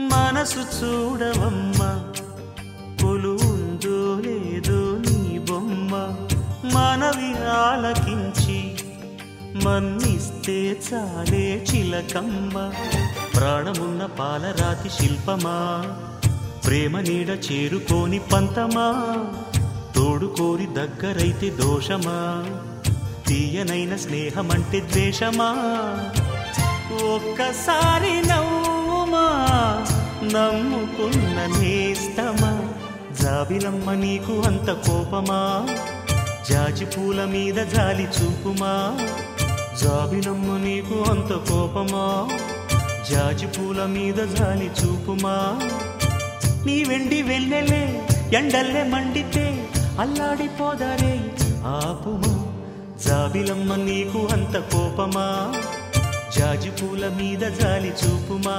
మనసు చూడవమ్మా కొలువుందో లేదో నీ బొమ్మ మనవి ఆలకించి మన్నిస్తే చాలే చిలకమ్మ ప్రాణమున్న పాలరాతి శిల్పమా ప్రేమ నీడ చేరుకోని పంతమా తోడుకోరి దగ్గరైతే దోషమా తీయనైన స్నేహమంటే ద్వేషమా ఒక్కసారి నవ్వుమా నమ్ముకున్న నేస్తమా జాబిలమ్మ నీకు అంత కోపమా జాజి పూల మీద జాలి చూపుమా జాబిలమ్మ నీకు అంత కోపమా జాజి పూల మీద జాలి చూపుమా నీ వెండి వెన్నెలే ఎండల్లే మండితే అల్లాడిపోదారే ఆపుమా జాబిలమ్మ నీకు అంత కోపమా జాజి పూల మీద జాలి చూపుమా